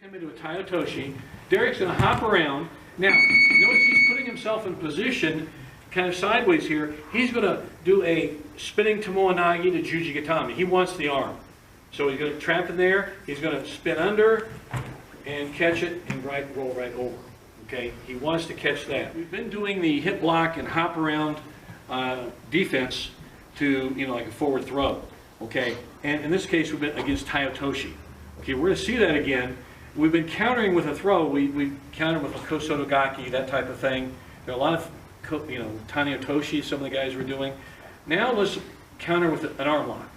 Come into a Tai Otoshi. Derrick's going to hop around. Now, notice he's putting himself in position kind of sideways here. He's going to do a spinning Tomoe-nage to Juji Gatame. He wants the arm. So he's going to trap in there. He's going to spin under and catch it and roll right over. Okay, he wants to catch that. We've been doing the hip block and hop around defense to, like a forward throw. Okay, and in this case, we've been against Tai Otoshi. Okay, we're going to see that again. We've been countering with a throw. We countered with a kosoto gaki, that type of thing. There are a lot of, Tai Otoshi, some of the guys were doing. Now let's counter with an arm lock.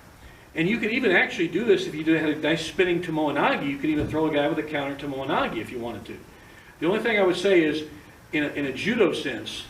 And you can even actually do this if you had a nice spinning Tomoe-nage. You could even throw a guy with a counter Tomoe-nage if you wanted to. The only thing I would say is, in a judo sense,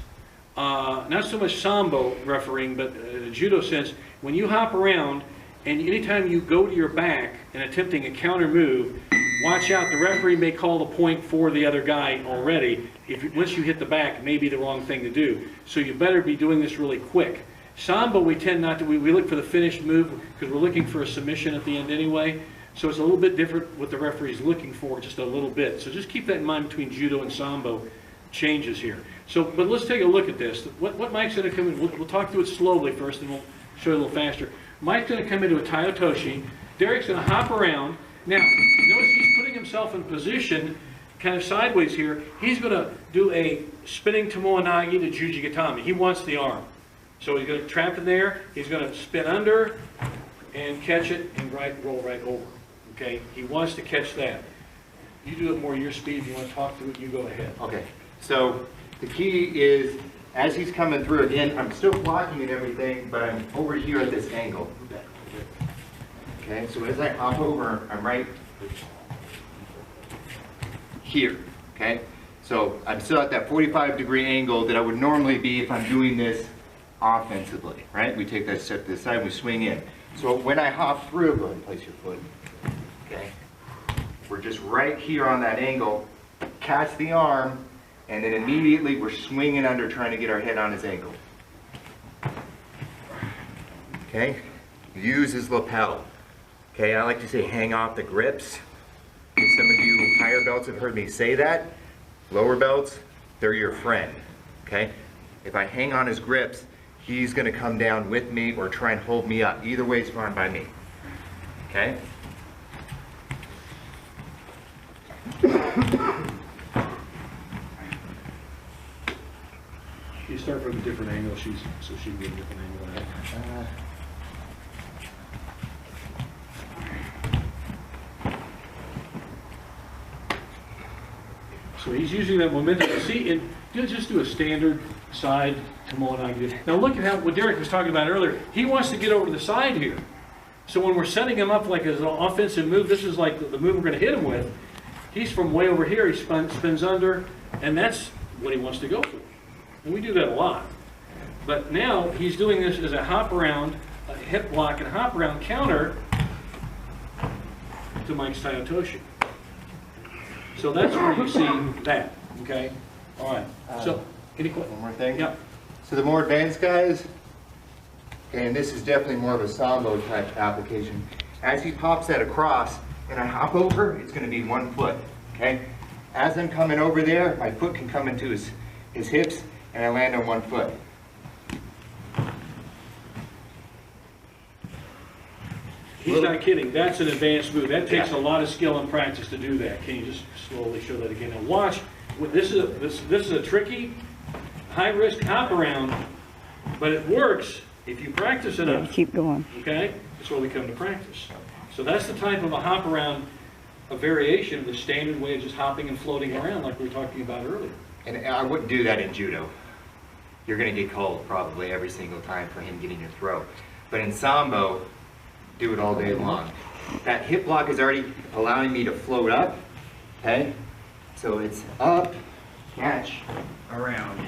not so much Sambo refereeing, but in a judo sense, when you hop around, and anytime you go to your back and attempting a counter move, watch out, the referee may call the point for the other guy already. Once you hit the back, it may be the wrong thing to do. So you better be doing this really quick. Sambo, we tend not to, we look for the finished move because we're looking for a submission at the end anyway. So it's a little bit different what the referee's looking for, just a little bit. So just keep that in mind between judo and Sambo changes here. So, but let's take a look at this. What Mike's going to come in, we'll talk through it slowly first and we'll show you a little faster. Mike's going to come into a Tai Otoshi. Derrick's going to hop around. Now, notice he's putting himself in position kind of sideways here. He's going to do a spinning Tomoe-nage to Juji Gatame. He wants the arm. So he's going to trap in there. He's going to spin under and catch it and roll right over. Okay? He wants to catch that. You do it more your speed. If you want to talk through it, you go ahead. Okay. So the key is, as he's coming through, again, I'm still blocking and everything, but I'm over here at this angle. Okay, so as I hop over, I'm right here. Okay, so I'm still at that 45-degree angle that I would normally be if I'm doing this offensively, right? We take that step to the side, we swing in. So when I hop through, go ahead and place your foot. Okay, we're just right here on that angle, catch the arm, and then immediately we're swinging under, trying to get our head on his ankle. Okay, use his lapel. Okay, I like to say hang off the grips. Some of you higher belts have heard me say that. Lower belts, they're your friend. Okay, if I hang on his grips, he's going to come down with me or try and hold me up. Either way is fine by me. Okay. You start from a different angle, so she can get a different angle at it. So he's using that momentum. See, and just do a standard side Tomoe-nage. Now look at what Derrick was talking about earlier. He wants to get over to the side here. So when we're setting him up like as an offensive move, this is like the move we're going to hit him with. He's from way over here. He spins under, and that's what he wants to go for. And we do that a lot. But now he's doing this as a hop around, a hip block and hop around counter to Mike's Tai Otoshi. So that's where you see that. Okay? All right. So, any questions? One more thing? Yeah. So the more advanced guys, and this is definitely more of a Sambo type application, as he pops that across and I hop over, it's going to be 1 foot. Okay? As I'm coming over there, my foot can come into his hips and I land on 1 foot. He's not kidding. That's an advanced move. That takes a lot of skill and practice to do that. Can you just slowly show that again? Now watch. This is a tricky, high-risk hop around, but it works if you practice enough. Keep going. Okay? That's where we come to practice. So that's the type of a hop around, a variation of the standard way of just hopping and floating around like we were talking about earlier. And I wouldn't do that in judo. You're going to get called probably every single time for him getting your throw. But in Sambo, do it all day long. That hip block is already allowing me to float up, okay? So it's up, catch, around.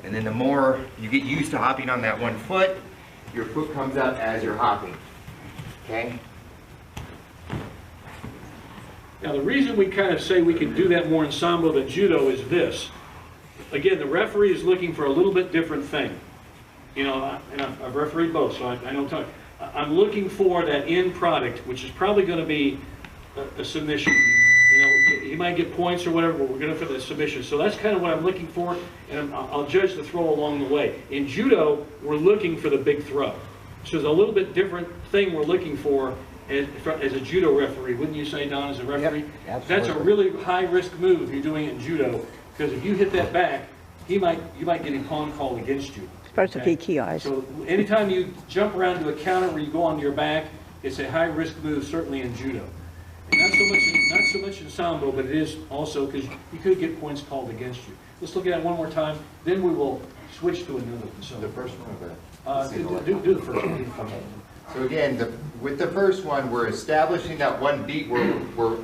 And then the more you get used to hopping on that 1 foot, your foot comes up as you're hopping, okay? Now the reason we kind of say we can do that more in Sambo than Judo is this. Again, the referee is looking for a little bit different thing. You know, and I've refereed both, so I know what I'm talking. I'm looking for that end product, which is probably going to be a submission he might get points or whatever, but we're going for the submission. So that's kind of what I'm looking for, and I'll judge the throw along the way. In judo, we're looking for the big throw. So there's a little bit different thing we're looking for as a judo referee. Wouldn't you say, Don, as a referee? Yep, that's a really high-risk move if you're doing it in judo, because if you hit that back, you might get a pawn called against you. Especially PKIs. So anytime you jump around to a counter where you go on your back, it's a high-risk move, certainly in judo. And not so much in Sambo, but it is also because you could get points called against you. Let's look at it one more time, then we will switch to another one. So The first one or do the first one. So again, with the first one, we're establishing that one beat we're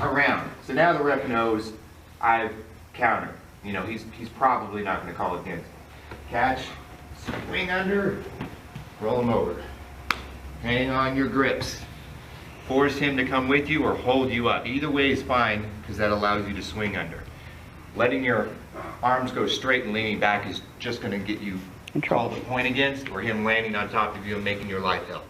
around. So now the ref knows I've countered. You know, he's probably not going to call against. Catch, swing under, roll him over. Hang on your grips. Force him to come with you or hold you up. Either way is fine because that allows you to swing under. Letting your arms go straight and leaning back is just going to get you called a point against, or him landing on top of you and making your life hell.